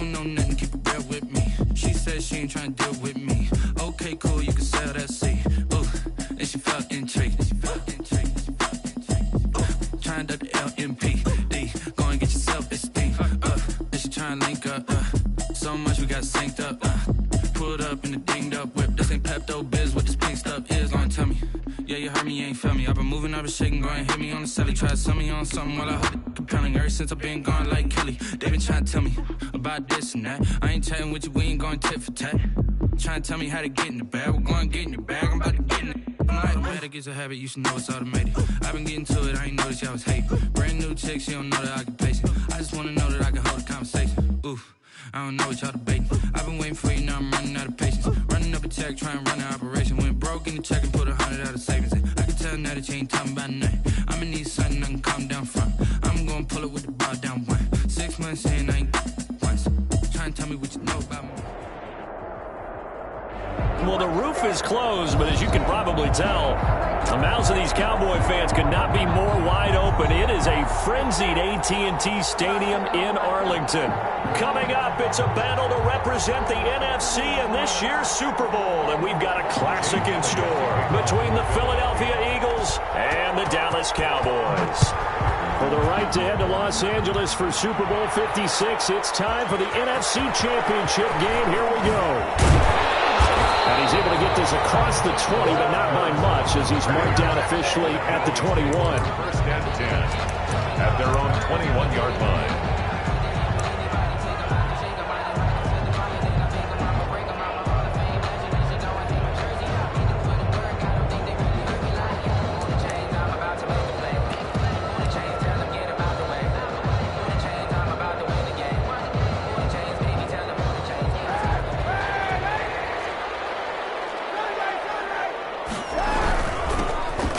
don't know nothing, keep it real with me. She said she ain't trying to deal with me. Okay, cool, you can sell that seat. Ooh, and she felt intrigued. Trying to the LMPD. Go and get yourself esteem. And she trying to link up. So much we got synced up. Pulled up in the dinged up whip. This ain't Pepto Biz, what this pink stuff is. Long tell me. Yeah, you heard me, you ain't felt me. I've been moving, I've been shaking, go and hit me on the celly. Try to sell me on something while I hold it compelling. Ever since I've been gone like Kelly, they been trying to tell me about this and that. I ain't chatting with you, we ain't going tit for tat. Trying to tell me how to get in the bag. We're going to get in the bag, I'm about to get in it. Automatic is a habit, you should know it's automated. I've been getting to it, I ain't noticed y'all was hating. Brand new chick, she don't know that I can place it. I just wanna know that I can hold a conversation. Oof, I don't know what y'all debating. I've been waiting for you, now I'm running out of patience. Running up a check, trying to run an operation. Went broke in the check and put 100 out of savings in. I can tell now that you ain't talking about nothing. I'ma need something I can calm down from. I'm gonna pull it with the bar down one. 6 months in, I ain't once. Trying to tell me what you know about me. Well, the roof is closed, but as you can probably tell, the mouths of these Cowboy fans could not be more wide open. It is a frenzied AT&T Stadium in Arlington. Coming up, it's a battle to represent the NFC in this year's Super Bowl, and we've got a classic in store between the Philadelphia Eagles and the Dallas Cowboys. For the right to head to Los Angeles for Super Bowl 56, it's time for the NFC Championship game. Here we go. And he's able to get this across the 20, but not by much, as he's marked down officially at the 21. First and 10 at their own 21-yard line.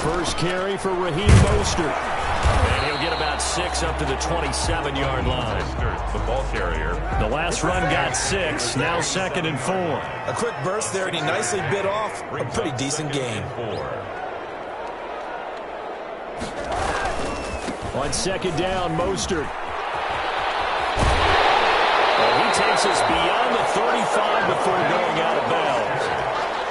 First carry for Raheem Mostert. And he'll get about 6 up to the 27-yard line. Mostert, the ball carrier. The last run got 6, now 2nd and 4. A quick burst there, and he nicely bit off a pretty decent gain. On 2nd down, Mostert. Well, he takes us beyond the 35 before going out of bounds.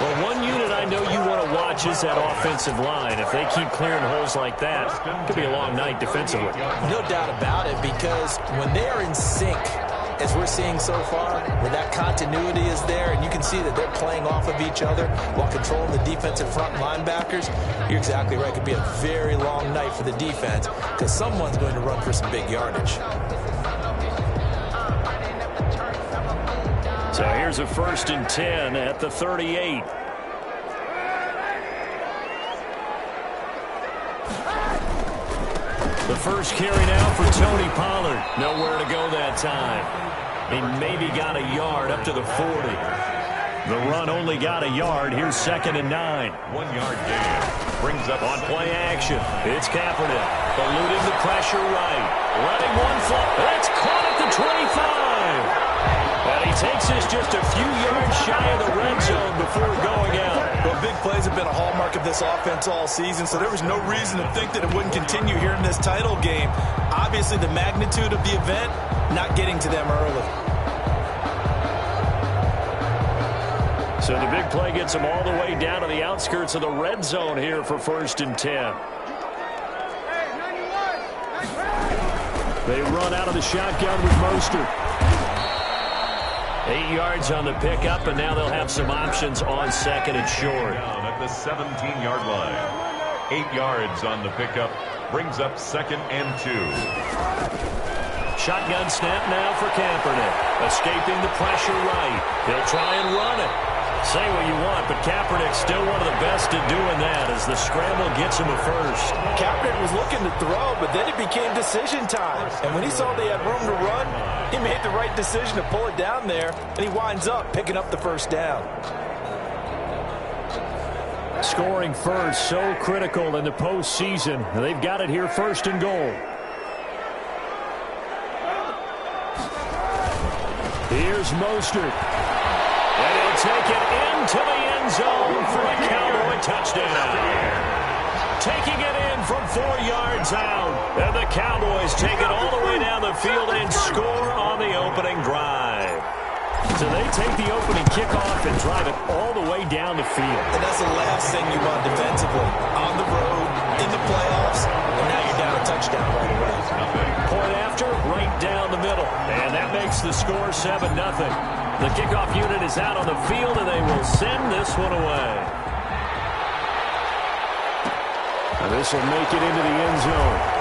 Well, one unit I know you want to watch is that offensive line. If they keep clearing holes like that, it could be a long night defensively. No doubt about it, because when they are in sync, as we're seeing so far, where that continuity is there, and you can see that they're playing off of each other while controlling the defensive front linebackers, you're exactly right. It could be a very long night for the defense, because someone's going to run for some big yardage. So here's a 1st and 10 at the 38. The first carry now for Tony Pollard. Nowhere to go that time. He maybe got a yard up to the 40. The run only got a yard. Here's 2nd and 9. 1 yard gain. Brings up on play action. It's Kaepernick. Eluding the pressure right. Running one foot. That's caught at the 25. And he takes us just a few yards shy of the red zone before going out. Well, big plays have been a hallmark of this offense all season, so there was no reason to think that it wouldn't continue here in this title game. Obviously, the magnitude of the event, not getting to them early. So the big play gets them all the way down to the outskirts of the red zone here for 1st and 10. They run out of the shotgun with Mostert. 8 yards on the pickup, and now they'll have some options on 2nd and short. Down at the 17-yard line. 8 yards on the pickup. Brings up 2nd and 2. Shotgun snap now for Kaepernick. Escaping the pressure right. He'll try and run it. Say what you want, but Kaepernick's still one of the best at doing that as the scramble gets him a 1st. Kaepernick was looking to throw, but then it became decision time. And when he saw they had room to run, he made the right decision to pull it down there, and he winds up picking up the 1st down. Scoring first, so critical in the postseason. They've got it here 1st and goal. Here's Mostert. And he'll take it into the end zone for a Cowboy touchdown. Taking it in from 4 yards out. And the Cowboys take it all the way down the field and score on the opening drive. So they take the opening kickoff and drive it all the way down the field. And that's the last thing you want defensively. On the road, in the playoffs, and now you're down a touchdown right away. Point after, right down the middle. And that makes the score 7-0. The kickoff unit is out on the field, and they will send this one away. And this will make it into the end zone.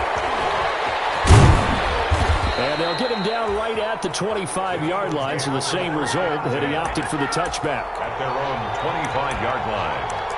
And they'll get him down right at the 25-yard line, so the same result, had he opted for the touchback. At their own 25-yard line.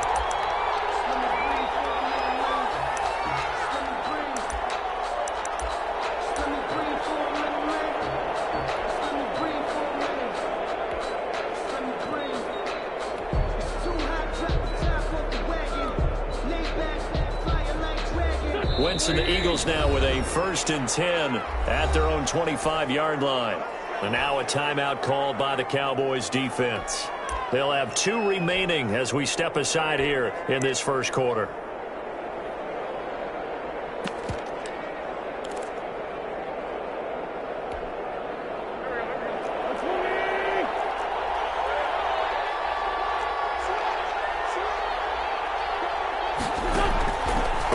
Wentz and the Eagles now with a 1st and 10 at their own 25-yard line. And now a timeout called by the Cowboys defense. They'll have 2 remaining as we step aside here in this first quarter.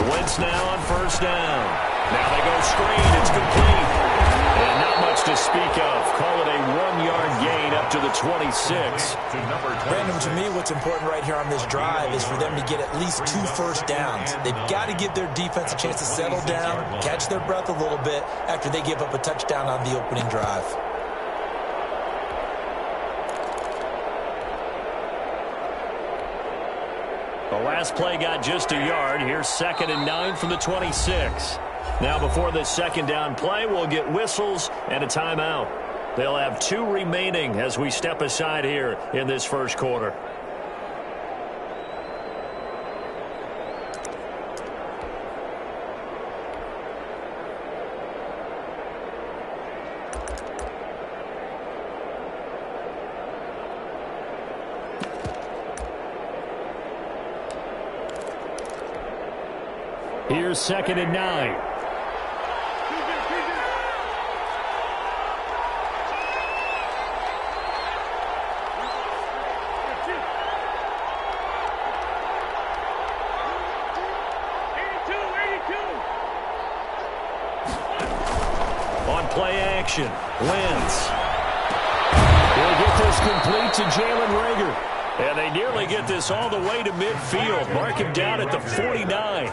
Wentz now on 1st down. Now they go screen. It's complete. And not much to speak of. Call it a 1-yard gain up to the 26. Brandon, to me, what's important right here on this drive is for them to get at least 2 first downs. They've got to give their defense a chance to settle down, catch their breath a little bit after they give up a touchdown on the opening drive. The last play got just a yard. Here's 2nd and 9 from the 26. Now before this 2nd down play, we'll get whistles and a timeout. They'll have 2 remaining as we step aside here in this first quarter. Here's 2nd and 9. On play action, Wentz. He'll get this complete to Jalen Reagor. And they nearly get this all the way to midfield. Mark him down at the 49.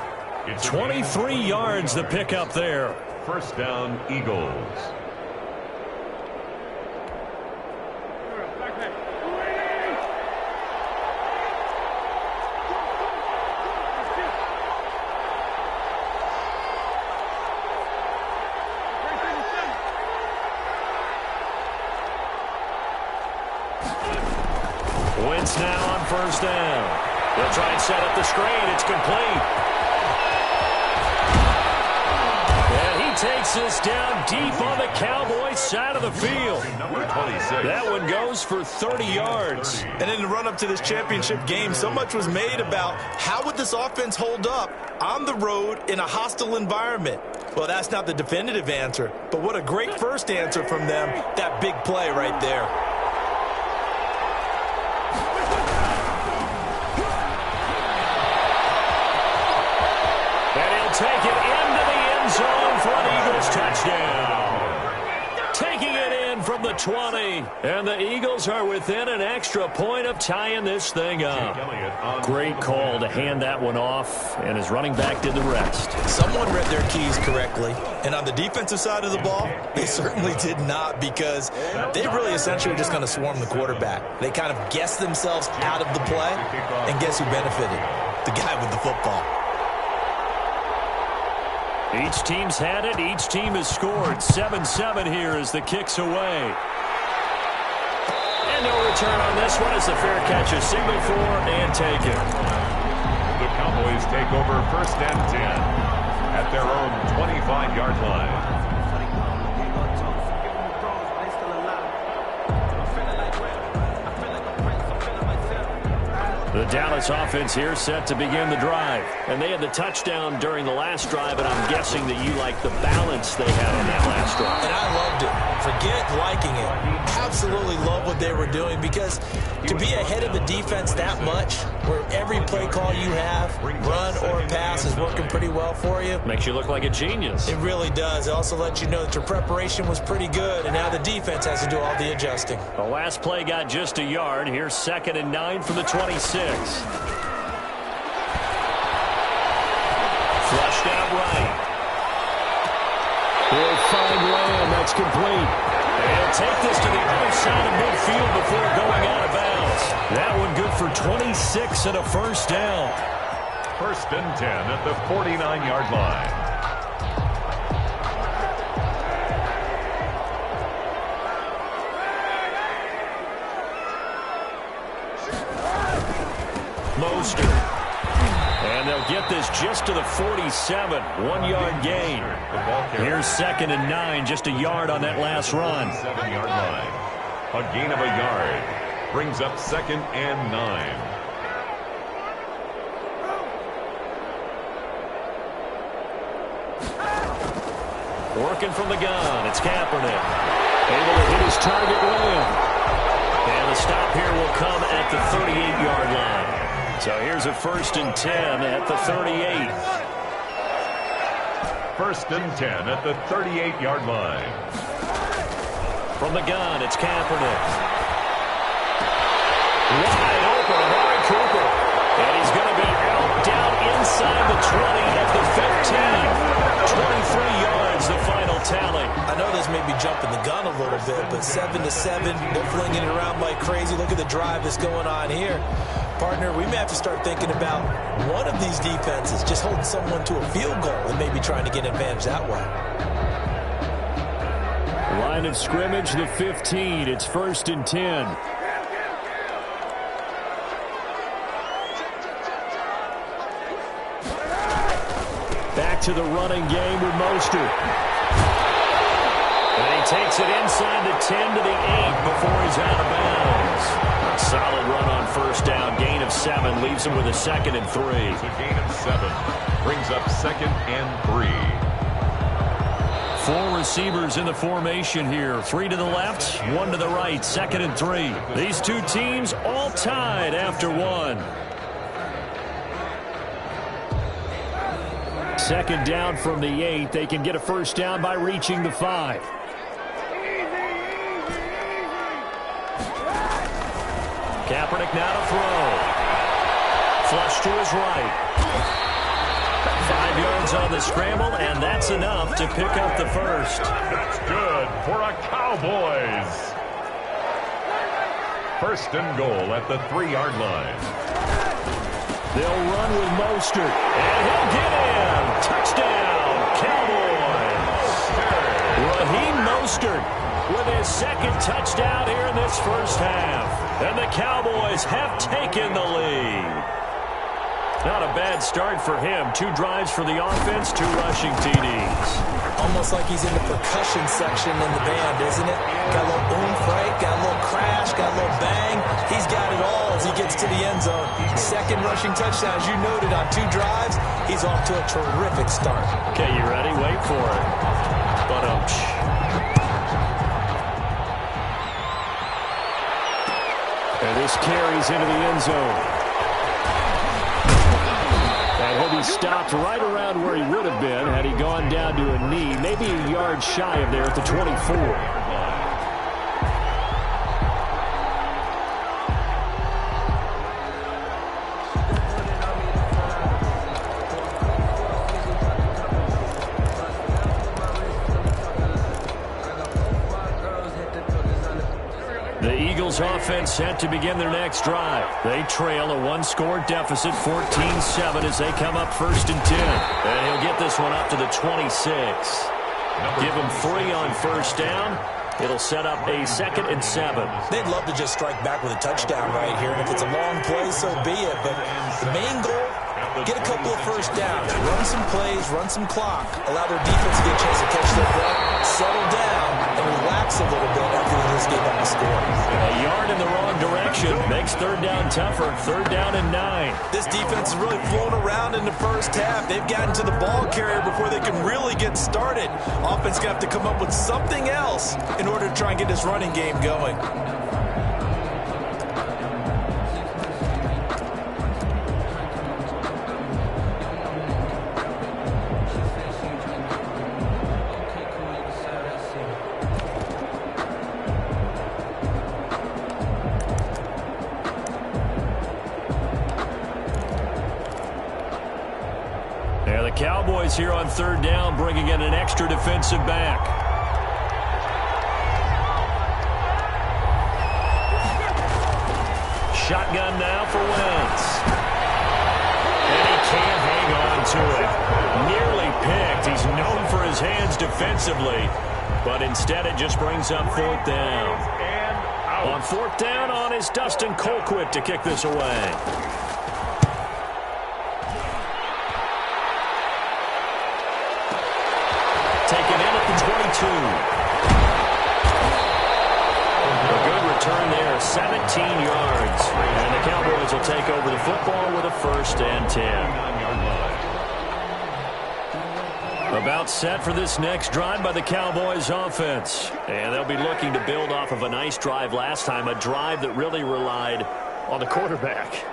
23 yards the pickup there. 1st down, Eagles. Wentz now on 1st down. They'll try and set up the screen. It's complete. Takes this down deep on the Cowboys side of the field. That one goes for 30 yards. And in the run-up to this championship game, so much was made about how would this offense hold up on the road in a hostile environment. Well, that's not the definitive answer, but what a great first answer from them, that big play right there. And he'll take it into the end zone for an Eagles touchdown. Taking it in from the 20. And the Eagles are within an extra point of tying this thing up. Great call to hand that one off, and his running back did the rest. Someone read their keys correctly, and on the defensive side of the ball, they certainly did not, because they really essentially were just going to swarm the quarterback. They kind of guessed themselves out of the play, and guess who benefited? The guy with the football. Each team's had it. Each team has scored. 7-7 here as the kick's away. And no return on this one as the fair catch is signaled for and taken. The Cowboys take over 1st and 10 at their own 25-yard line. The Dallas offense here set to begin the drive. And they had the touchdown during the last drive, and I'm guessing that you like the balance they had on that last drive. And I loved it. Forget liking it. Absolutely love what they were doing, because to be ahead of the defense that much, where every play call you have, run or pass, is working pretty well for you. Makes you look like a genius. It really does. It also lets you know that your preparation was pretty good, and now the defense has to do all the adjusting. The last play got just a yard. Here's 2nd and 9 from the 26. Flushed out right. He'll find Lamb. That's complete. And take this to the other side of midfield before going out of bounds. That one good for 26 and a first down. 1st and 10 at the 49-yard line. Mostert. And they'll get this just to the 47. 1-yard gain. Here's 2nd and 9. Just a yard on that last run. 7-yard line. A gain of a yard. Brings up 2nd and 9. Working from the gun. It's Kaepernick. Able to hit his target, Lamb. And the stop here will come at the 38-yard line. So here's a 1st and 10 at the 38. 1st and 10 at the 38-yard line. From the gun, it's Kaepernick. Wide open, Amari Cooper. And he's going to be out down inside the 20 at the 15. 23 yards, the final tally. I know this may be jumping the gun a little bit, but 7-7, they're flinging it around like crazy. Look at the drive that's going on here. Partner, we may have to start thinking about one of these defenses just holding someone to a field goal and maybe trying to get an advantage that way. Line of scrimmage, the 15. It's 1st and 10. Back to the running game with Mostert. And he takes it inside the 10 to the 8 before he's out of bounds. Solid run on 1st down. Gain of 7 leaves him with a 2nd and 3. It's a gain of 7. Brings up 2nd and 3. 4 receivers in the formation here. 3 to the left, 1 to the right. 2nd and 3. These two teams all tied after 1. 2nd down from the 8. They can get a 1st down by reaching the 5. Kaepernick now to throw. Flush to his right. 5 yards on the scramble, and that's enough to pick up the first. That's good for a Cowboys. 1st and goal at the 3-yard line. They'll run with Mostert, and he'll get in. Touchdown, Cowboys. Raheem Mostert with his 2nd touchdown here in this first half. And the Cowboys have taken the lead. Not a bad start for him. 2 drives for the offense, 2 rushing TDs. Almost like he's in the percussion section in the band, isn't it? Got a little oomph, right? Got a little crash, got a little bang. He's got it all as he gets to the end zone. 2nd rushing touchdown, as you noted, on 2 drives. He's off to a terrific start. Okay, you ready? Wait for it. But and this carries into the end zone. And he'll be stopped right around where he would have been had he gone down to a knee, maybe a yard shy of there at the 24. Offense set to begin their next drive. They trail a 1-score deficit, 14-7, as they come up 1st and 10. And he'll get this one up to the 26. Give him 3 on 1st down. It'll set up a 2nd and 7. They'd love to just strike back with a touchdown right here, and if it's a long play, so be it. But the main goal, get a couple of 1st downs, run some plays, run some clock, allow their defense to get a chance to catch their breath, settle down, and relax a little bit after they just gave up the score. A yard in the wrong direction. action. Makes third down tougher. Third down and 9. This defense is really flown around in the first half. They've gotten to the ball carrier before they can really get started. Offense going to have to come up with something else in order to try and get this running game going. Cowboys here on third down, bringing in an extra defensive back. Shotgun now for Wentz. And he can't hang on to it. Nearly picked. He's known for his hands defensively, but instead it just brings up fourth down. On fourth down on is Dustin Colquitt to kick this away. Taken in at the 22. A good return there, 17 yards. And the Cowboys will take over the football with a first and 10. About set for this next drive by the Cowboys offense. And they'll be looking to build off of a nice drive last time, a drive that really relied on the quarterback.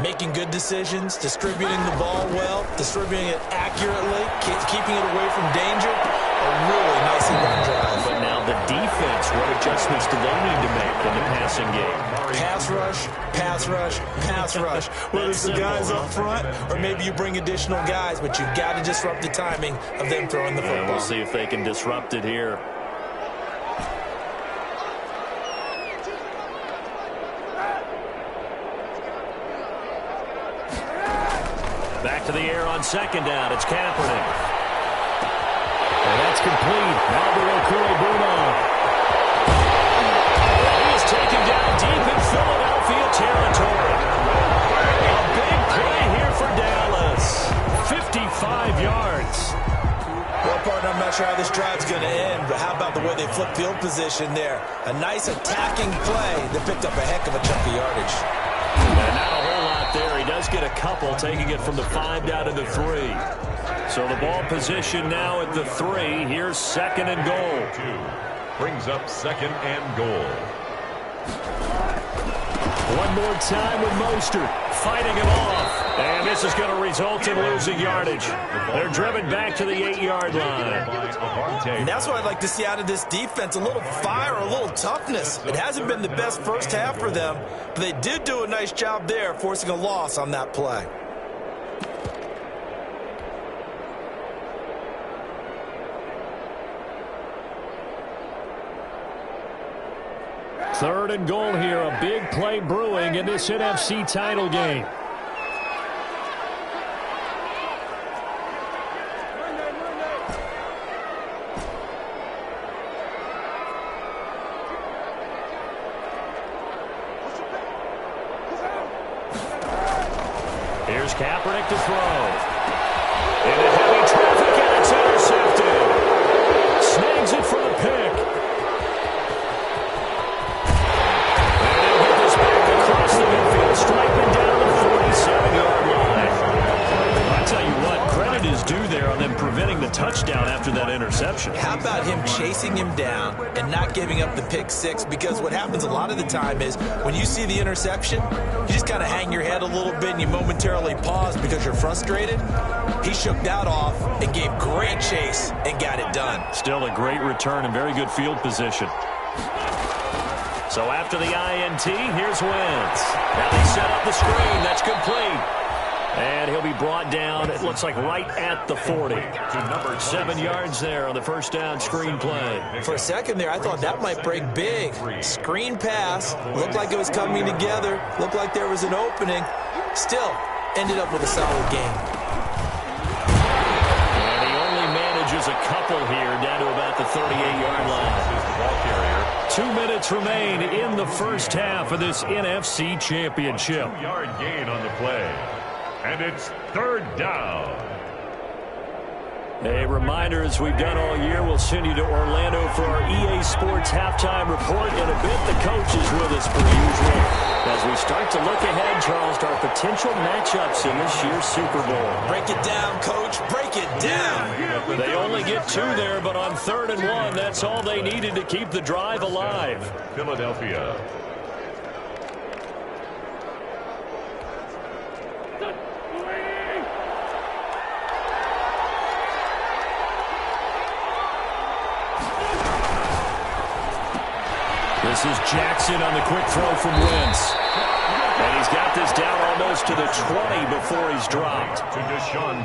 Making good decisions, distributing the ball well, distributing it accurately, keeping it away from danger. A really nicely run drive. But now the defense, what adjustments do they need to make in the passing game? Pass rush, pass rush, pass rush. Whether it's the guys up front or maybe you bring additional guys, but you've got to disrupt the timing of them throwing the football. We'll see if they can disrupt it here. Back to the air on second down. It's Kaepernick. And that's complete. He is taken down deep in Philadelphia territory. A big play here for Dallas. 55 yards. Well, partner, I'm not sure how this drive's going to end, but how about the way they flip field position there? A nice attacking play that picked up a heck of a chunk of yardage. And not a whole lot there. He does get a couple, taking it from the 5 down to the 3. So the ball position now at the 3. Here's second and goal. Brings up second and goal. One more time with Mostert fighting him off. And this is going to result in losing yardage. They're driven back to the 8-yard line. And that's what I'd like to see out of this defense. A little fire, a little toughness. It hasn't been the best first half for them, but they did do a nice job there, forcing a loss on that play. Third and goal here. A big play brewing in this NFC title game. Here's Kaepernick to throw. Into heavy traffic, and it's intercepted. Snags it for the pick. And he'll get this back across the midfield, striping down the 47-yard line. I tell you what, credit is due there on them preventing the touchdown after that interception. How about him chasing him down and not giving up the pick six? Because what happens a lot of the time is when you see the interception, you just kind of hang your head a little bit and you momentarily pause because you're frustrated. He shook that off and gave great chase and got it done. Still a great return and very good field position. So after the INT, here's Wentz. Now they set up the screen. That's complete. And he'll be brought down, it looks like right at the 40. 7 yards there on the first down screen play. For a second there, I thought that might break big. Screen pass. Looked like it was coming together. Looked like there was an opening. Still, ended up with a solid game. And he only manages a couple here down to about the 38-yard line. 2 minutes remain in the first half of this NFC Championship. 2-yard gain on the play. And it's third down. A reminder, as we've done all year, we'll send you to Orlando for our EA Sports halftime report. In a bit, the coach is with us per usual as we start to look ahead, Charles, to our potential matchups in this year's Super Bowl. Break it down, Coach. Break it down. They only get 2 there, but on 3rd and 1, that's all they needed to keep the drive alive. Philadelphia. This is Jackson on the quick throw from Wentz. And he's got this down almost to the 20 before he's dropped.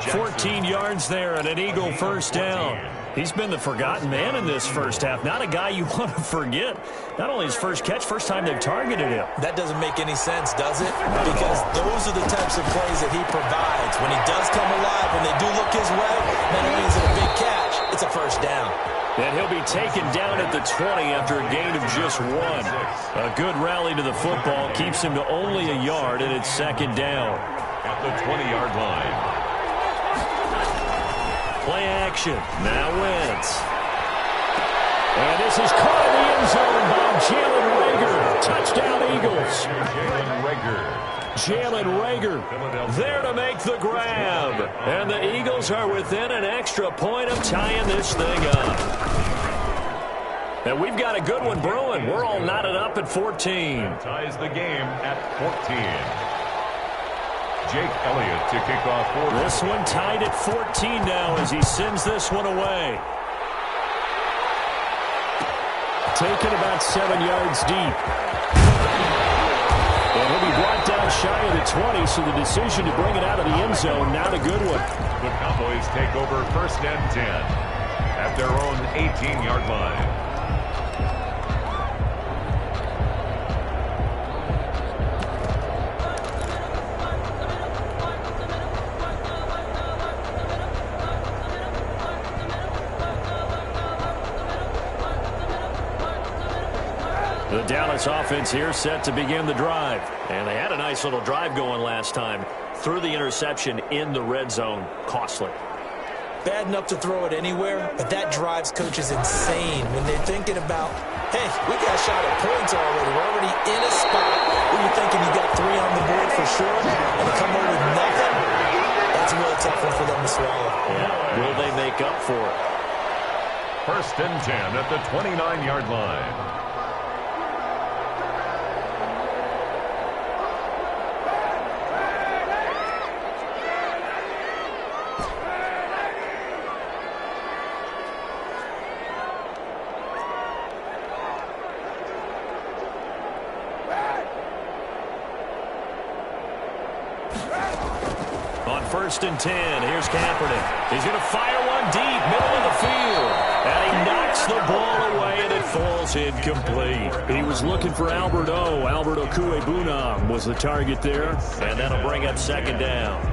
14 yards there and an Eagle first down. He's been the forgotten man in this first half. Not a guy you want to forget. Not only his first catch, first time they've targeted him. That doesn't make any sense, does it? Because those are the types of plays that he provides. When he does come alive, when they do look his way, not only is it a big catch, it's a first down. And he'll be taken down at the 20 after a gain of just 1. A good rally to the football keeps him to only a yard, and it's 2nd down. At the 20-yard line. Play action. Now Wentz. And this is caught in the end zone by Jalen Reagor. Touchdown, Eagles. Jalen Reagor there to make the grab. And the Eagles are within an extra point of tying this thing up. And we've got a good one brewing. We're all knotted up at 14. Ties the game at 14. Jake Elliott to kick off 4. This one tied at 14 now as he sends this one away. Taken about 7 yards deep. And he'll be brought down shy of the 20, so the decision to bring it out of the end zone, not a good one. The Cowboys take over 1st and 10 at their own 18-yard line. The Dallas offense here set to begin the drive. And they had a nice little drive going last time. Threw the interception in the red zone. Costly. Bad enough to throw it anywhere, but that drives coaches insane when they're thinking about, hey, we got a shot at points already. We're already in a spot where you're thinking you got 3 on the board for sure, and to come over with nothing, that's a real tough one for them to swallow. Yeah. Will they make up for it? 1st and 10 at the 29-yard line. On 1st and 10, here's Kaepernick. He's going to fire one deep, middle of the field. And he knocks the ball away, and it falls incomplete. He was looking for Albert Okwuegbunam was the target there. And that'll bring up 2nd down.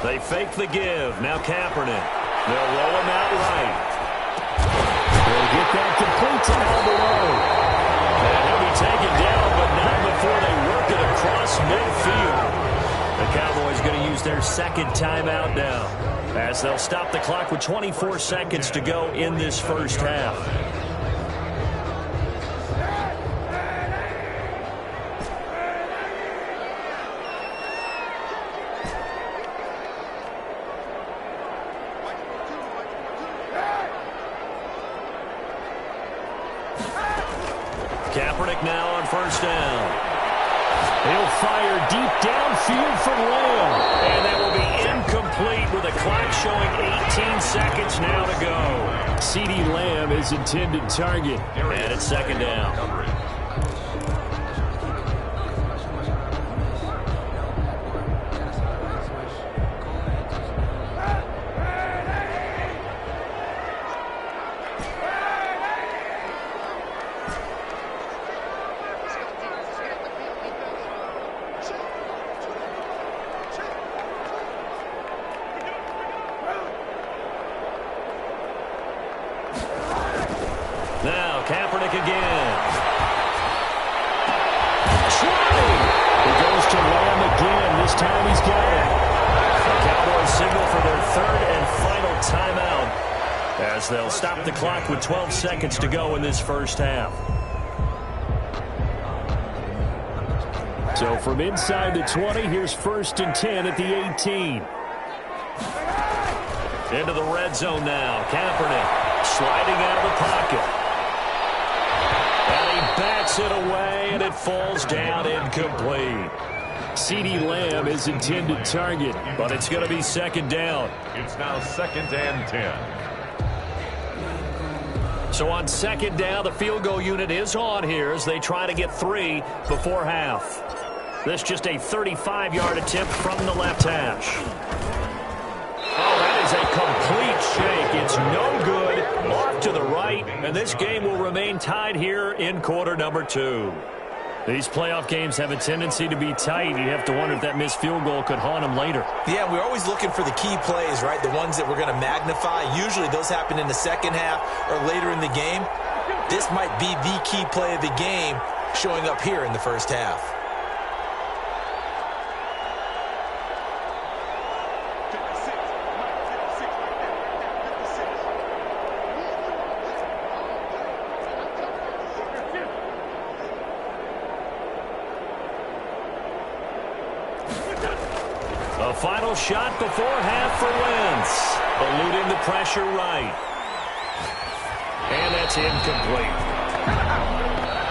They fake the give. Now Kaepernick. They'll roll him out right. They'll get that complete to Albert O. And he'll be taken down, but not before they work it across midfield. The Cowboys going to use their 2nd timeout now, as they'll stop the clock with 24 seconds to go in this first half. Kaepernick now on 1st down. He'll fire deep downfield from Lamb. And that will be incomplete with a clock showing 18 seconds now to go. CeeDee Lamb is intended target. And it's 2nd down. now. Kaepernick again. 20. He goes to Lamb again. This time he's got it. The Cowboys signal for their third and final timeout as they'll stop the clock with 12 seconds to go in this first half. So from inside the 20, here's 1st and 10 at the 18. Into the red zone now. Kaepernick sliding out of the pocket. And he bats it away, and it falls down incomplete. CeeDee Lamb is intended target, but it's going to be 2nd down. It's now 2nd and 10. So on 2nd down, the field goal unit is on here as they try to get 3 before half. This just a 35-yard attempt from the left hash. Oh, that is a complete shake. It's no good. Off to the right, and this game will remain tied here in quarter number 2. These playoff games have a tendency to be tight. You have to wonder if that missed field goal could haunt them later. Yeah, we're always looking for the key plays, right? The ones that we're going to magnify. Usually those happen in the second half or later in the game. This might be the key play of the game showing up here in the first half. A final shot before half for Wentz. Eluding the pressure right. And that's incomplete.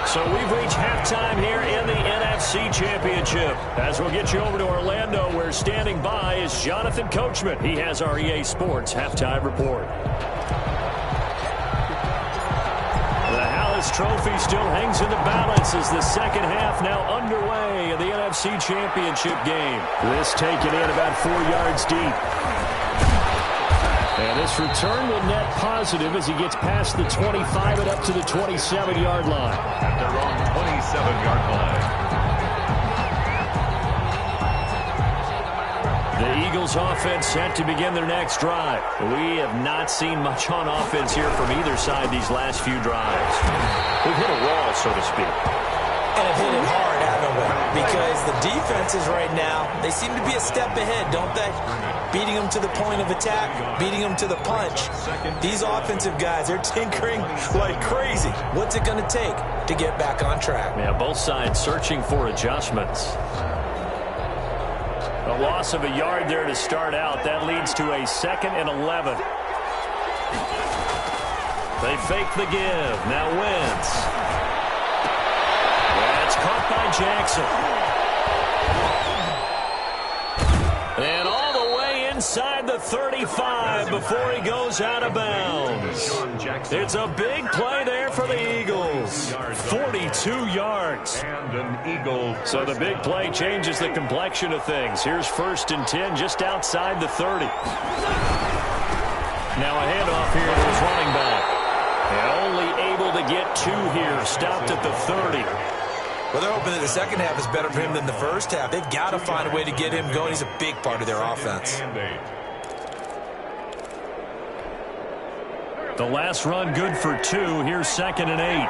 So we've reached halftime here in the NFC Championship. As we'll get you over to Orlando, where standing by is Jonathan Coachman. He has our EA Sports halftime report. The Hallis Trophy still hangs in the balance as the second half now underway in the NFC Championship game. This taken in about 4 yards deep. And this return will net positive as he gets past the 25 and up to the 27-yard line. At their own 27-yard line. The Eagles offense set to begin their next drive. We have not seen much on offense here from either side these last few drives. We've hit a wall, so to speak. And have hit it hard, haven't we? Because the defenses right now, they seem to be a step ahead, don't they? Beating them to the point of attack, beating them to the punch. These offensive guys, they're tinkering like crazy. What's it going to take to get back on track? Yeah, both sides searching for adjustments. A loss of a yard there to start out. That leads to a 2nd and 11. They fake the give. Now Wentz. That's caught by Jackson. And all the way inside the 35 before he goes out of bounds. It's a big play there for the Eagles. 42 yards. And an Eagle. So the big play changes the complexion of things. Here's 1st and 10 just outside the 30. Now a handoff here to his running back. And only able to get 2 here. Stopped at the 30. Well, they're hoping that the second half is better for him than the first half. They've got to find a way to get him going. He's a big part of their offense. The last run good for 2. Here's 2nd and 8.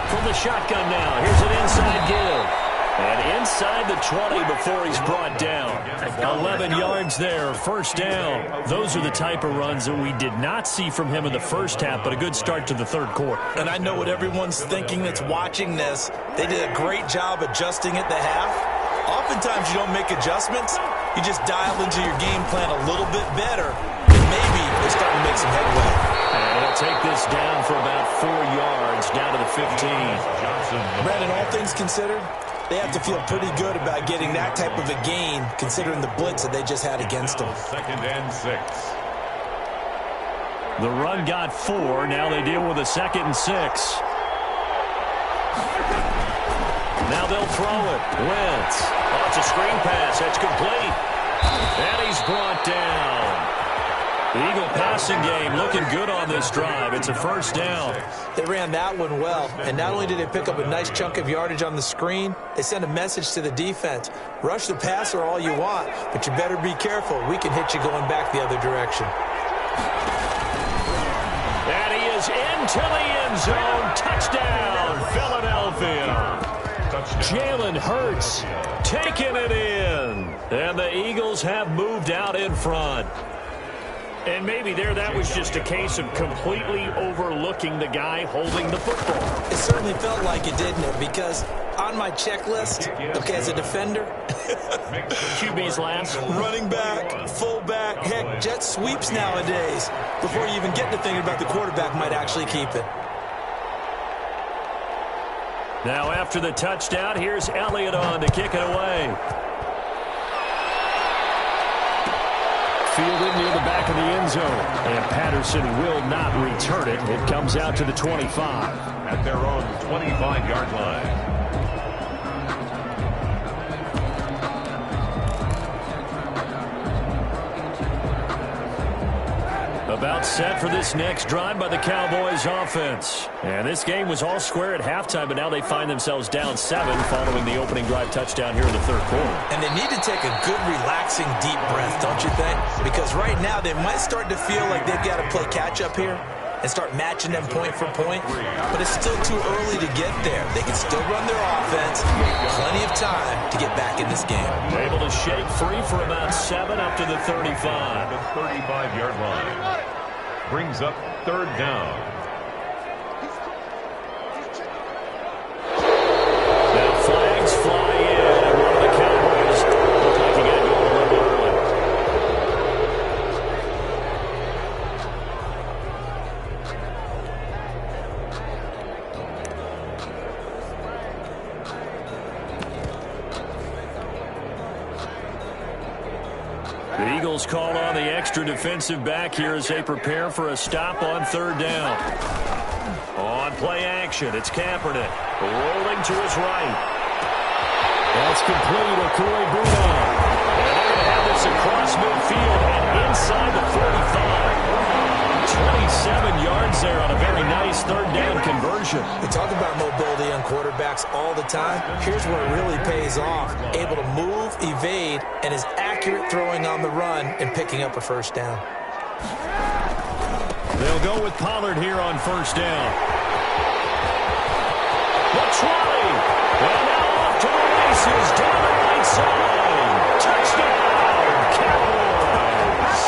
From the shotgun now. Here's an inside give. And inside the 20 before he's brought down. 11 yards there, 1st down. Those are the type of runs that we did not see from him in the first half, but a good start to the 3rd quarter. And I know what everyone's thinking that's watching this. They did a great job adjusting at the half. Oftentimes you don't make adjustments. You just dial into your game plan a little bit better, and maybe they're starting to make some headway. And it'll take this down for about 4 yards, down to the 15. Brandon, all things considered, they have to feel pretty good about getting that type of a gain, considering the blitz that they just had against them. 2nd and 6. The run got 4. Now they deal with a 2nd and 6. Now they'll throw it. Wentz. Oh, it's a screen pass. That's complete. And he's brought down. The Eagle passing game looking good on this drive. It's a 1st down. They ran that one well, and not only did they pick up a nice chunk of yardage on the screen, they sent a message to the defense. Rush the passer all you want, but you better be careful. We can hit you going back the other direction. goes into the end zone. Touchdown, Philadelphia. Jalen Hurts taking it in. And the Eagles have moved out in front. And maybe that was just a case of completely overlooking the guy holding the football. It certainly felt like it, didn't it? Because on my checklist, okay, as a defender, QB's last. Running back, fullback, heck, jet sweeps nowadays. Before you even get to thinking about the quarterback might actually keep it. Now after the touchdown, here's Elliott on to kick it away. Fielded near the back of the end zone. And Patterson will not return it. It comes out to the 25. At their own 25-yard line. About set for this next drive by the Cowboys offense. And this game was all square at halftime, but now they find themselves down 7 following the opening drive touchdown here in the third quarter. And they need to take a good, relaxing, deep breath, don't you think? Because right now they might start to feel like they've got to play catch-up here and start matching them point for point. But it's still too early to get there. They can still run their offense. Plenty of time to get back in this game. Able to shake free for about 7 up to the 35. The 35-yard line. Brings up third down. Now flags fly in, and one of the Cowboys look like he got going a little early. The Eagles call on the extra defensive back here as they prepare for a stop on third down. On play action, it's Kaepernick rolling to his right. That's complete, Okui Buda. And they're going to have this across midfield and inside the 45. 27 yards there on a very nice third down conversion. We talk about mobility on quarterbacks all the time. Here's where it really pays off. Able to move, evade, and is accurate throwing on the run and picking up a first down. They'll go with Pollard here on first down. The 20. And now off to the races down the right side. Touchdown, Cowboys.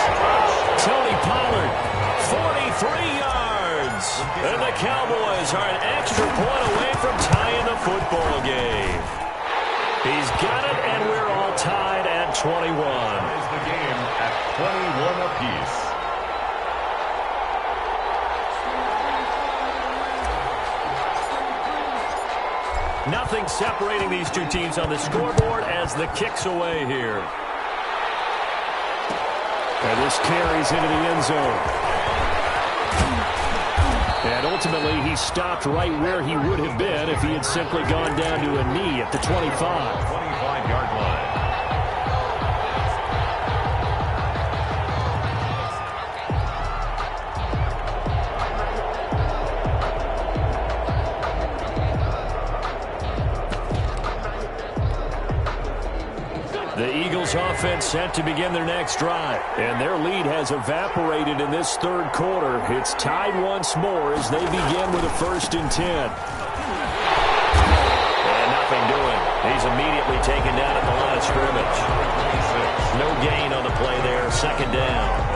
Tony Pollard, 43 yards. And the Cowboys are an extra point away from tying the football game. He's got it, and we're all tied at 21. Is the game at 21 apiece. Nothing separating these two teams on the scoreboard as the kick's away here. And this carries into the end zone. And ultimately, he stopped right where he would have been if he had simply gone down to a knee at the 25. 25-yard line. The Eagles offense set to begin their next drive. And their lead has evaporated in this third quarter. It's tied once more as they begin with a 1st and 10. And nothing doing. He's immediately taken down at the line of scrimmage. No gain on the play there. 2nd down.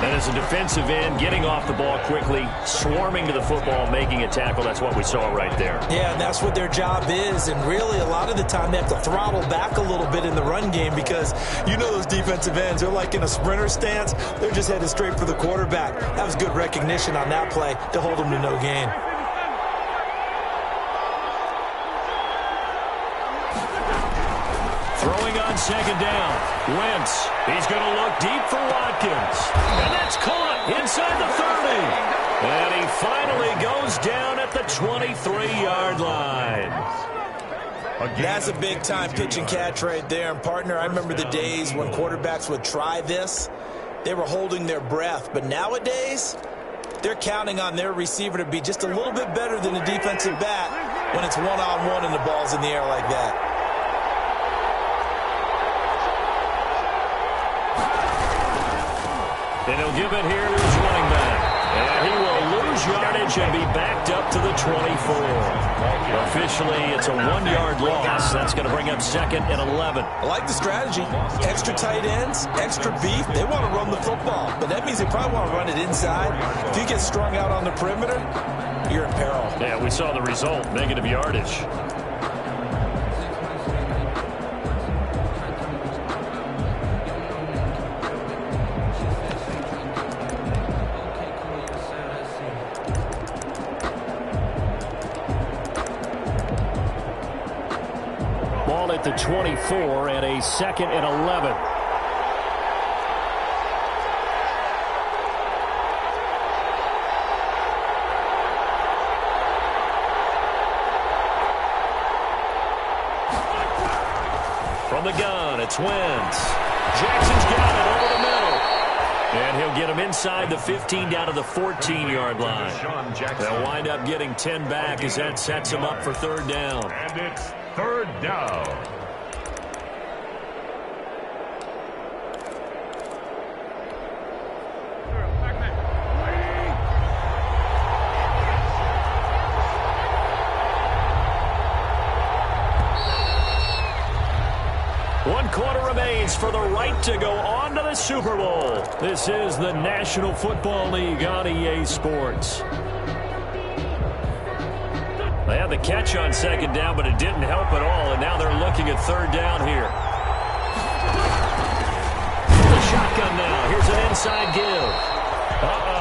And as a defensive end, getting off the ball quickly, swarming to the football, making a tackle. That's what we saw right there. Yeah, and that's what their job is. And really, a lot of the time, they have to throttle back a little bit in the run game because you know those defensive ends, they're like in a sprinter stance. They're just headed straight for the quarterback. That was good recognition on that play to hold them to no gain. Throwing on 2nd down. Wentz. He's going to look deep for Watkins. And that's caught inside the 30. And he finally goes down at the 23-yard line. That's a big-time pitch and catch right there. And, partner, I remember the days when quarterbacks would try this. They were holding their breath. But nowadays, they're counting on their receiver to be just a little bit better than the defensive back when it's one-on-one and the ball's in the air like that. And he'll give it here to his running back. And he will lose yardage be backed up to the 24. Officially, it's a 1-yard loss. That's going to bring up 2nd and 11. I like the strategy. Extra tight ends, extra beef. They want to run the football, but that means they probably want to run it inside. If you get strung out on the perimeter, you're in peril. Yeah, we saw the result, negative yardage. Ball at the 24 and a 2nd and 11. From the gun, it's Wentz. Jackson's got it over the middle. And he'll get him inside the 15 down to the 14-yard line. They'll wind up getting 10 back as that sets him up for 3rd down. And it's 3rd down. One quarter remains for the right to go on to the Super Bowl. This is the National Football League on EA Sports. They had the catch on 2nd down, but it didn't help at all, and now they're looking at 3rd down here. The shotgun now. Here's an inside give.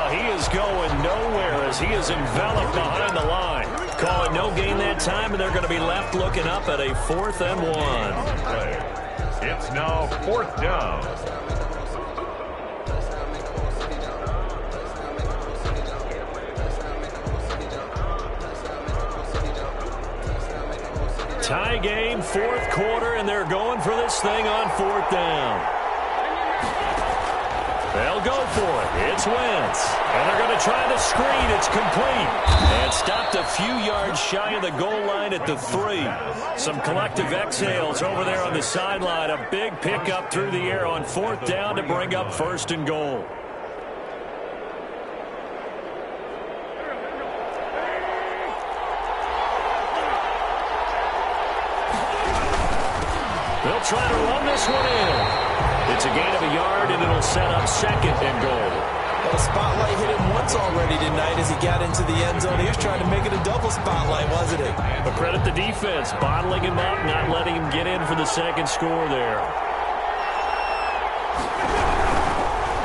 He is going nowhere as he is enveloped behind the line. Call it no gain that time, and they're going to be left looking up at a 4th and 1. It's now 4th down. Tie game, 4th quarter, and they're going for this thing on 4th down. They'll go for it. It's Wentz. And they're going to try the screen. It's complete. And stopped a few yards shy of the goal line at the 3. Some collective exhales over there on the sideline. A big pickup through the air on 4th down to bring up 1st and goal. They'll try to run this one in. It's a gain of a yard, and it'll set up 2nd and goal. Well, the spotlight hit him once already tonight as he got into the end zone. He was trying to make it a double spotlight, wasn't he? But credit the defense, bottling him up, not letting him get in for the 2nd score there.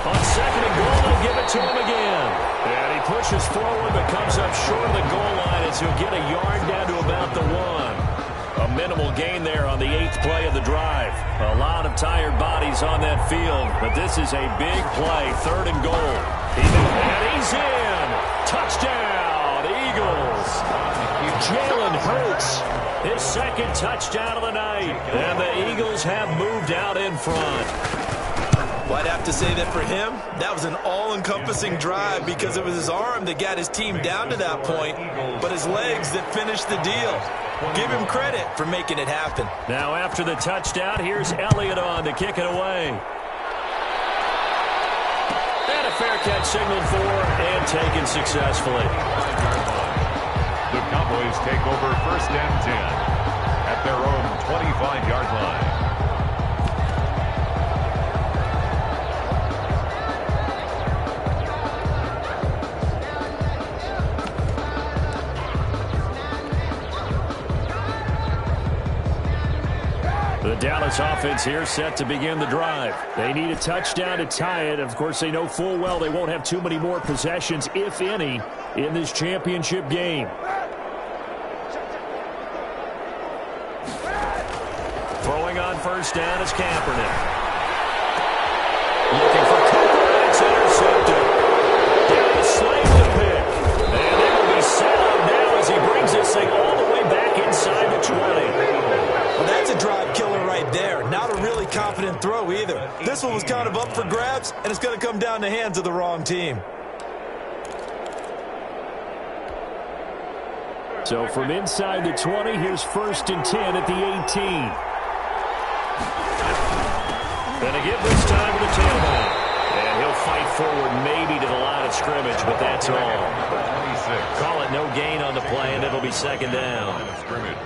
On 2nd and goal, they'll give it to him again. And he pushes forward, but comes up short of the goal line as he'll get a yard down to about the 1. A minimal gain there on the 8th play of the drive. A lot of tired bodies on that field, but this is a big play, 3rd and goal. And he's in. Touchdown, Eagles. Jalen Hurts, his 2nd touchdown of the night. And the Eagles have moved out in front. Well, I'd have to say that for him, that was an all-encompassing drive because it was his arm that got his team down to that point, but his legs that finished the deal. Give him credit for making it happen. Now after the touchdown, here's Elliott on to kick it away. And a fair catch signaled for and taken successfully. The Cowboys take over 1st and 10 at their own 25-yard line. The Dallas offense here set to begin the drive. They need a touchdown to tie it. Of course, they know full well they won't have too many more possessions, if any, in this championship game. Throwing on 1st down is Kaepernick. Looking for Cooper. It's intercepted. Down to Slade to pick. And they will be set up now as he brings this thing all the way back inside the 20. Well, that's a drive killer right there. Not a really confident throw either. This one was kind of up for grabs, and it's going to come down the hands of the wrong team. So from inside the 20, here's 1st and 10 at the 18. And a give this time to the tailback. And he'll fight forward maybe to the line of scrimmage, but that's all. 26. Call it no gain on the play, and it'll be second down.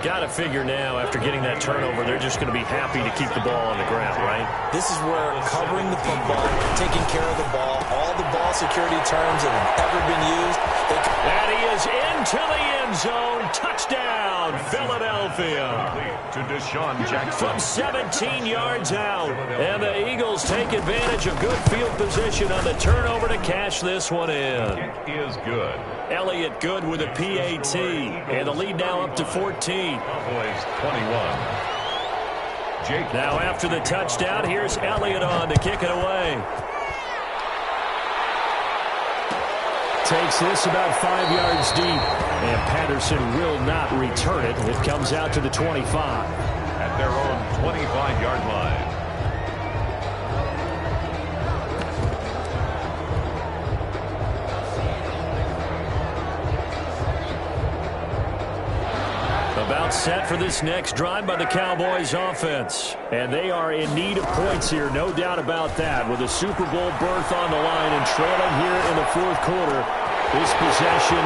Got to figure now, after getting that turnover, they're just going to be happy to keep the ball on the ground, right? This is where covering the football, taking care of the ball, all the ball security terms that have ever been used. And he is into the end zone. Touchdown, Philadelphia. To Deshaun Jackson. From 17 yards out. And the Eagles take advantage of good field position on the turnover to cash this one in. Kick is good. Elliott good with a PAT. And the lead now up to 14. Cowboys 21. Jake. Now after the touchdown, here's Elliott on to kick it away. Takes this about 5 yards deep. And Patterson will not return it. It comes out to the 25. At their own 25-yard line. About set for this next drive by the Cowboys offense. And they are in need of points here, no doubt about that. With a Super Bowl berth on the line and trailing here in the fourth quarter. This possession,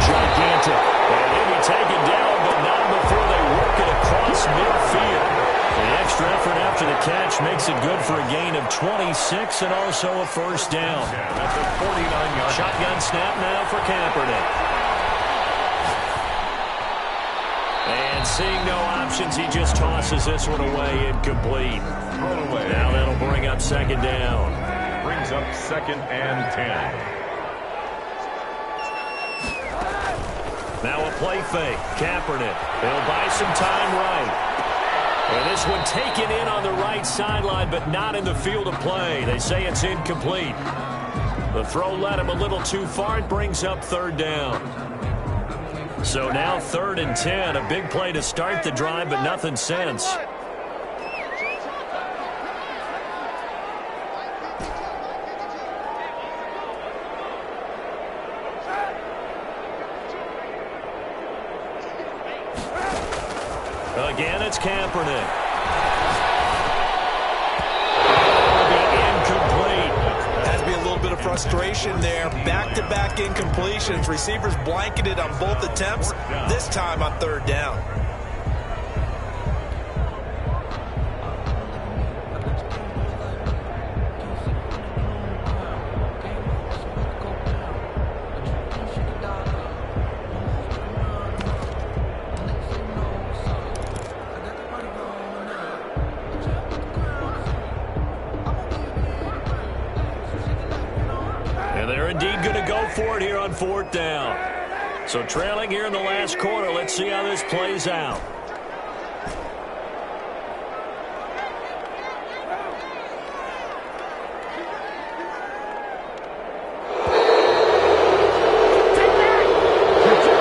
gigantic. And they'll be taken down, but not before they work it across midfield. The extra effort after the catch makes it good for a gain of 26 and also a first down. That's a 49-yard. Shotgun snap now for Kaepernick. And seeing no options, he just tosses this one away incomplete. Thrown away. Now that'll bring up second down. Brings up second and 10. Now a play fake. Kaepernick. They'll buy some time right. And this one taken in on the right sideline, but not in the field of play. They say it's incomplete. The throw led him a little too far. It brings up third down. So now 3rd and 10. A big play to start the drive, but nothing since. Again, it's Kaepernick. Incomplete. Has to be a little bit of frustration there. Back-to-back incompletions. Receivers blanketed on both attempts, this time on 3rd down. For it here on 4th down. So trailing here in the last quarter. Let's see how this plays out.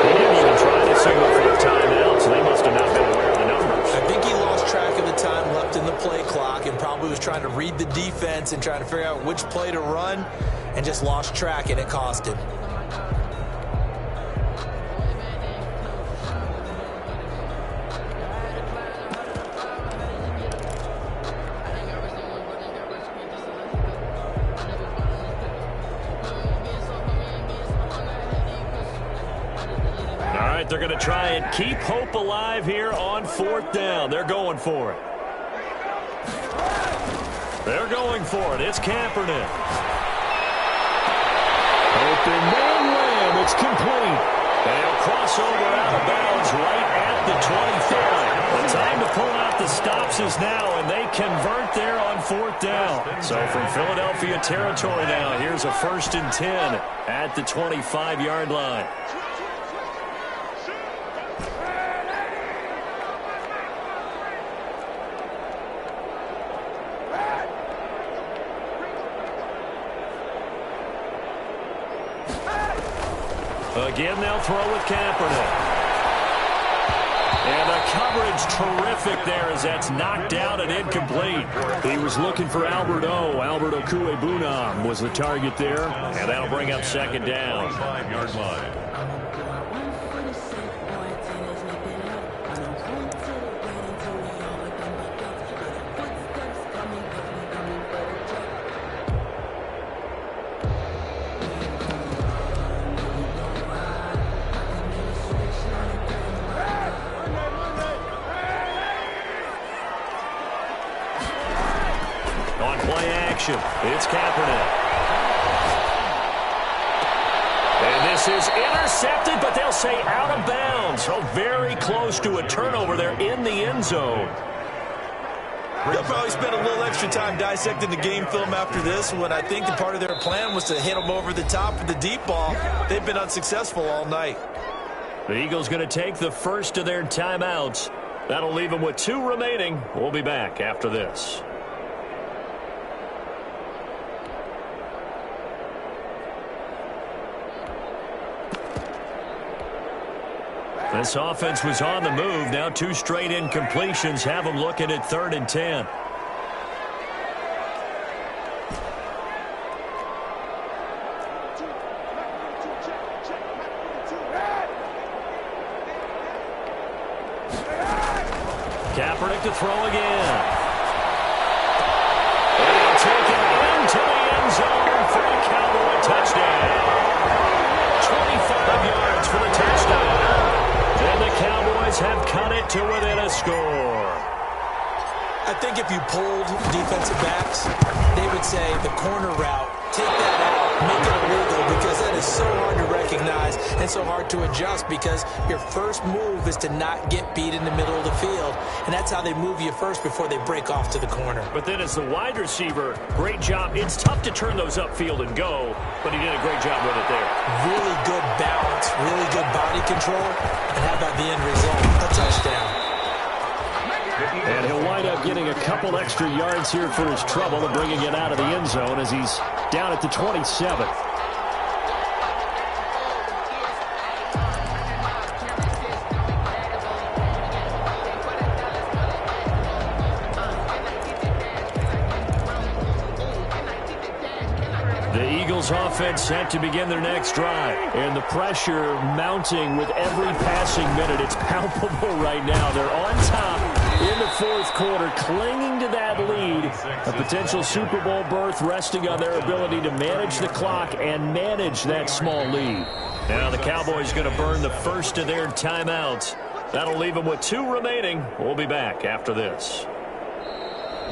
He didn't even try to signal for a timeout, so they must have not been aware of the numbers. I think he lost track of the time left in the play clock and probably was trying to read the defense and trying to figure out which play to run. And just lost track, and it cost him. All right, they're going to try and keep hope alive here on 4th down. They're going for it. They're going for it. It's Kaepernick. Open man lamb, it's complete. And he'll cross over out of bounds right at the 25. The time to pull out the stops is now, and they convert there on 4th down. So from Philadelphia territory now, here's a 1st and 10 at the 25-yard line. Again, they'll throw with Kaepernick. And the coverage terrific there as that's knocked down and incomplete. He was looking for Albert Okuebunam was the target there. And that'll bring up second down. 5-yard line. action. It's Kaepernick. And this is intercepted, but they'll say out of bounds. So very close to a turnover there in the end zone. They'll probably spend a little extra time dissecting the game film after this, when I think the part of their plan was to hit them over the top with the deep ball. They've been unsuccessful all night. The Eagles going to take the first of their timeouts. That'll leave them with 2 remaining. We'll be back after this. This offense was on the move. Now 2 straight incompletions have them looking at 3rd and 10. Kaepernick to throw again. And he'll take it into the end zone for a Cowboy touchdown. 25 yards for the touchdown. And the Cowboys have cut it to within a score. I think if you polled defensive backs, they would say the corner route, take that out, make it illegal, because that is so hard to recognize and so hard to adjust, because your first move is to not get beat in the middle of the field, and that's how they move you first before they break off to the corner. But then as the wide receiver, great job. It's tough to turn those upfield and go, but he did a great job with it there. Really good balance, really good body control, and how about the end result? A touchdown. And he'll wind up getting a couple extra yards here for his trouble and bringing it out of the end zone as he's down at the 27. The Eagles offense set to begin their next drive. And the pressure mounting with every passing minute. It's palpable right now. They're on top in the 4th quarter, clinging to that lead. A potential Super Bowl berth resting on their ability to manage the clock and manage that small lead. Now the Cowboys going to burn the first of their timeouts. That'll leave them with 2 remaining. We'll be back after this.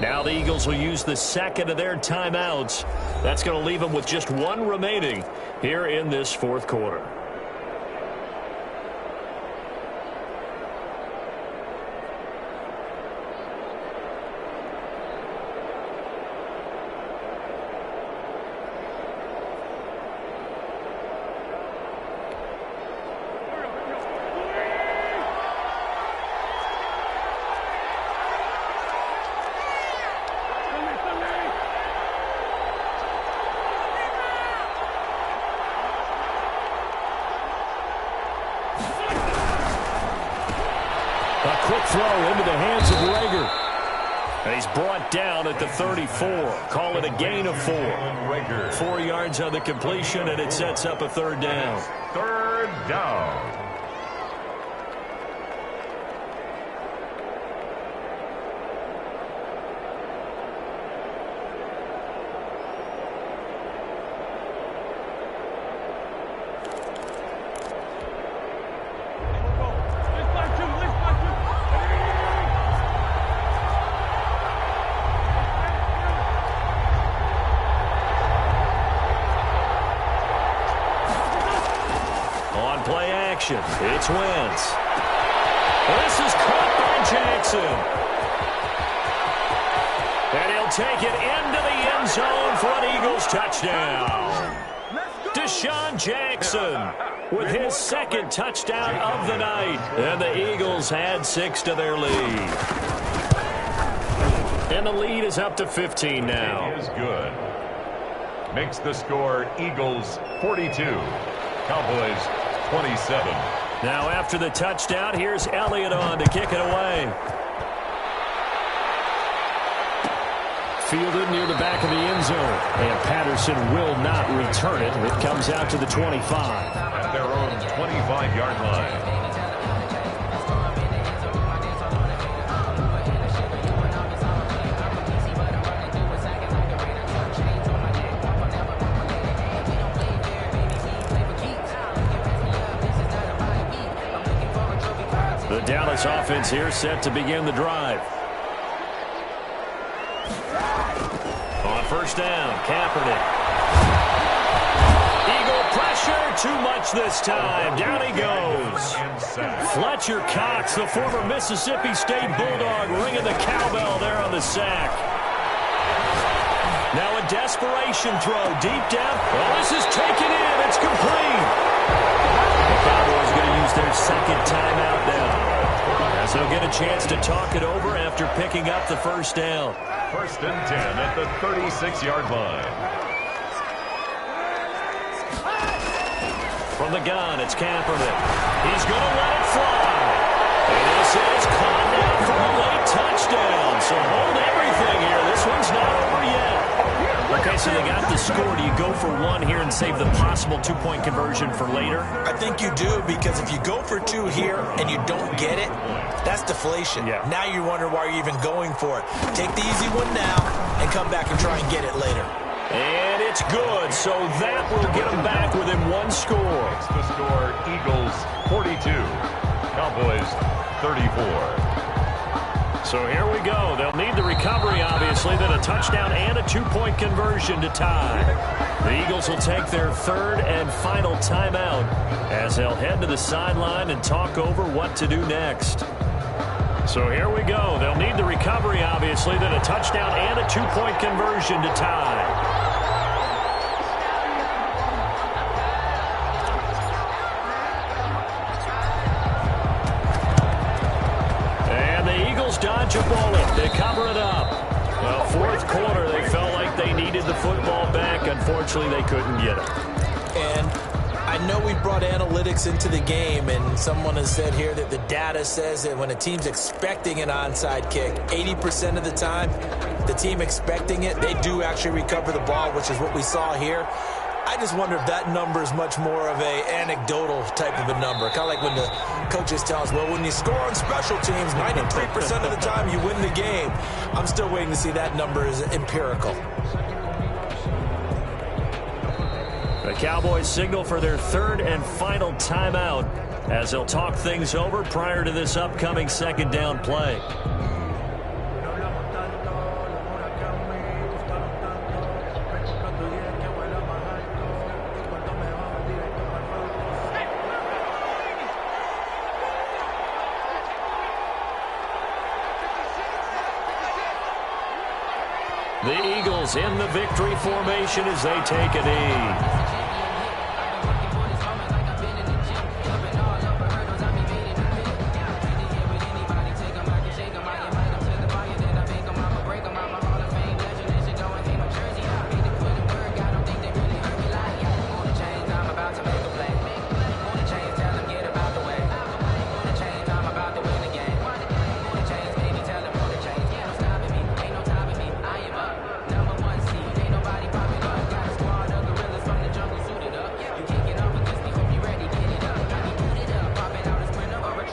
Now the Eagles will use the second of their timeouts. That's going to leave them with just 1 remaining here in this 4th quarter. A quick throw into the hands of Rager. And he's brought down at the 34. Call it a gain of 4. 4 yards on the completion, and it sets up a 3rd down. 3rd down. It's Wentz. This is caught by Jackson. And he'll take it into the end zone for an Eagles touchdown. Deshaun Jackson with his 2nd touchdown of the night. And the Eagles add 6 to their lead. And the lead is up to 15 now. It is good. Makes the score Eagles 42. Cowboys 27. Now after the touchdown, here's Elliott on to kick it away. Fielded near the back of the end zone. And Patterson will not return it. It comes out to the 25. At their own 25-yard line. The Dallas offense here set to begin the drive. On first down. Kaepernick. Eagle pressure. Too much this time. Down he goes. Fletcher Cox, the former Mississippi State Bulldog, ringing the cowbell there on the sack. Now a desperation throw deep down. Well, this is taken in. It's complete. The Cowboys going to use their second timeout now, as they'll get a chance to talk it over after picking up the first down. 1st and 10 at the 36-yard line. From the gun, it's Kaepernick. He's going to let it fly. And this is caught now for a late touchdown. So hold everything here. This one's not over yet. Okay, so they got the score. Do you go for one here and save the possible two-point conversion for later? I think you do, because if you go for two here and you don't get it, that's deflation. Yeah. Now you wonder why you're even going for it. Take the easy one now and come back and try and get it later. And it's good, so that will get them back within one score. It's the score, Eagles 42, Cowboys 34. So here we go. They'll need the recovery, obviously, then a touchdown and a two-point conversion to tie. The Eagles will take their third and final timeout as they'll head to the sideline and talk over what to do next. So here we go. They'll need the recovery, obviously, then a touchdown and a two-point conversion to tie. Dodge a bullet. They cover it up. Well, fourth quarter, they felt like they needed the football back. Unfortunately, they couldn't get it. And I know we brought analytics into the game, and someone has said here that the data says that when a team's expecting an onside kick, 80% of the time, the team expecting it, they do actually recover the ball, which is what we saw here. I just wonder if that number is much more of a anecdotal type of a number. Kind of like when the coaches tell us, well, when you score on special teams, 93% of the time you win the game. I'm still waiting to see that number is empirical. The Cowboys signal for their third and final timeout as they'll talk things over prior to this upcoming second down play. The Eagles in the victory formation as they take a knee.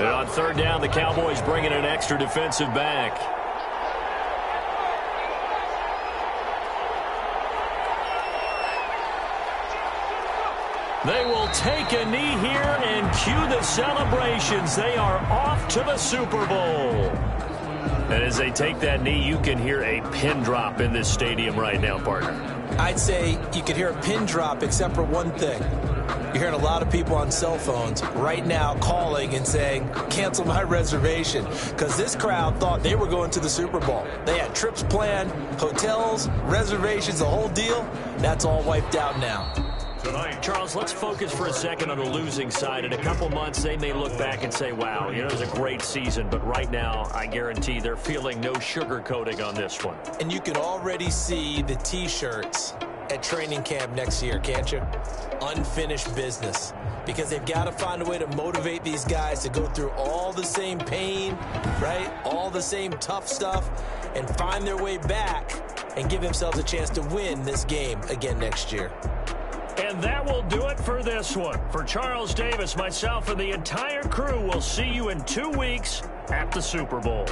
And on third down, the Cowboys bring in an extra defensive back. They will take a knee here and cue the celebrations. They are off to the Super Bowl. And as they take that knee, you can hear a pin drop in this stadium right now, partner. I'd say you could hear a pin drop except for one thing. You're hearing a lot of people on cell phones right now calling and saying, cancel my reservation, because this crowd thought they were going to the Super Bowl. They had trips planned, hotels, reservations, the whole deal. That's all wiped out now. Tonight, Charles, let's focus for a second on the losing side. In a couple months, they may look back and say, wow, it was a great season. But right now, I guarantee they're feeling no sugarcoating on this one. And you can already see the T-shirts at training camp next year, can't you? Unfinished business. Because they've got to find a way to motivate these guys to go through all the same pain, right? All the same tough stuff, and find their way back and give themselves a chance to win this game again next year. And that will do it for this one. For Charles Davis, myself, and the entire crew, we'll see you in 2 weeks at the Super Bowl.